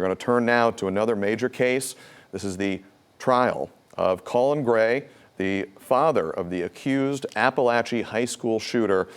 We're going to turn now to another major case. This is the trial of Colin Gray, the father of the accused Apalachee High School shooter.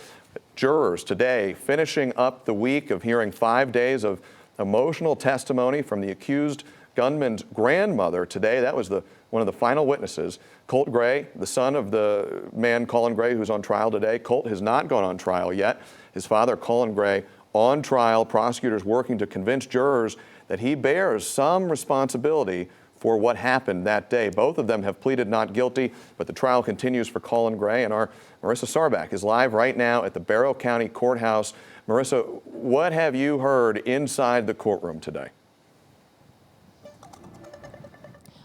Jurors today finishing up the week of hearing 5 days of emotional testimony from the accused gunman's grandmother today. That was one of the final witnesses. Colt Gray, the son of the man Colin Gray, who's on trial today. Colt has not gone on trial yet. His father, Colin Gray, on trial. Prosecutors working to convince jurors that he bears some responsibility for what happened that day. Both of them have pleaded not guilty, but the trial continues for Colin Gray, and our Marissa Sarbach is live right now at the Barrow County Courthouse. Marissa, what have you heard inside the courtroom today?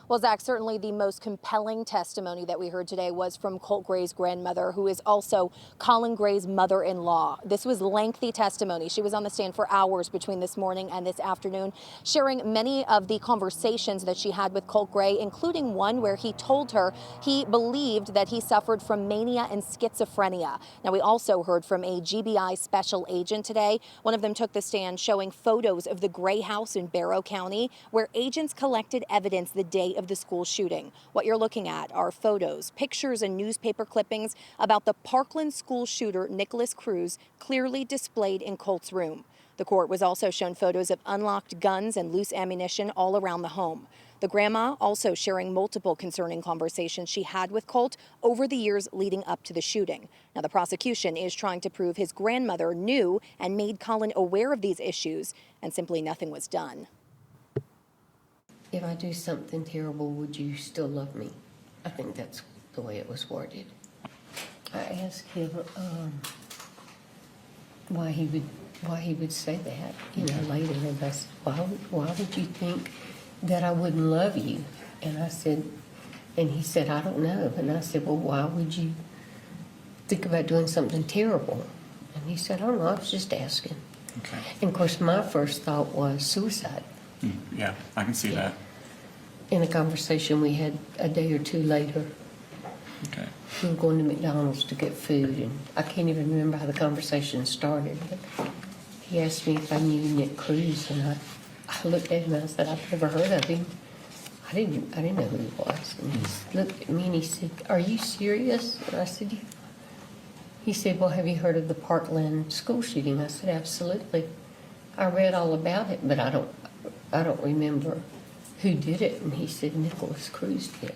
Well, Zach, certainly the most compelling testimony that we heard today was from Colt Gray's grandmother, who is also Colin Gray's mother-in-law. This was lengthy testimony. She was on the stand for hours between this morning and this afternoon, sharing many of the conversations that she had with Colt Gray, including one where he told her he believed that he suffered from mania and schizophrenia. Now, we also heard from a GBI special agent today. One of them took the stand showing photos of the Gray house in Barrow County, where agents collected evidence the day of the school shooting. What you're looking at are photos, pictures, and newspaper clippings about the Parkland school shooter, Nicholas Cruz, clearly displayed in Colt's room. The court was also shown photos of unlocked guns and loose ammunition all around the home. The grandma also sharing multiple concerning conversations she had with Colt over the years leading up to the shooting. Now, the prosecution is trying to prove his grandmother knew and made Colin aware of these issues, and simply nothing was done. If I do something terrible, would you still love me? I think that's the way it was worded. I asked him why he would say that, later. And I said, why would you think that I wouldn't love you? And he said, I don't know. And I said, well, why would you think about doing something terrible? And he said, I don't know, I was just asking. Okay. And of course, my first thought was suicide. Yeah, I can see that. In a conversation we had a day or two later, Okay. we were going to McDonald's to get food, and I can't even remember how the conversation started, but he asked me if I knew Nick Cruz, and I looked at him and I said, I've never heard of him. I didn't know who he was. And he looked at me and he said, are you serious? And I said, yeah. He said, well, have you heard of the Parkland school shooting? I said, absolutely. I read all about it, but I don't remember who did it. And he said, Nicholas Cruz did.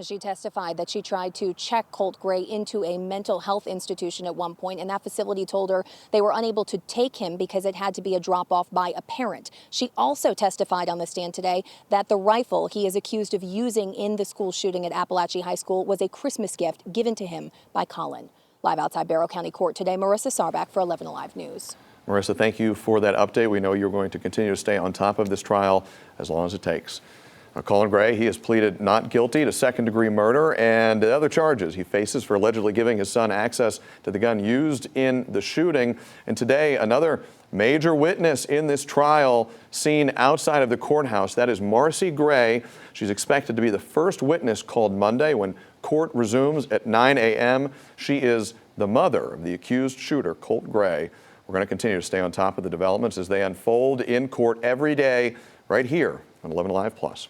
She testified that she tried to check Colt Gray into a mental health institution at one point, and that facility told her they were unable to take him because it had to be a drop-off by a parent. She also testified on the stand today that the rifle he is accused of using in the school shooting at Apalachee High School was a Christmas gift given to him by Colin. Live outside Barrow County Court today, Marissa Sarbach for 11 Alive News. Marissa, thank you for that update. We know you're going to continue to stay on top of this trial as long as it takes. Colin Gray, he has pleaded not guilty to second-degree murder and the other charges he faces for allegedly giving his son access to the gun used in the shooting. And today, another major witness in this trial seen outside of the courthouse. That is Marcy Gray. She's expected to be the first witness called Monday when court resumes at 9 a.m. She is the mother of the accused shooter, Colt Gray. We're going to continue to stay on top of the developments as they unfold in court every day right here on 11 Alive Plus.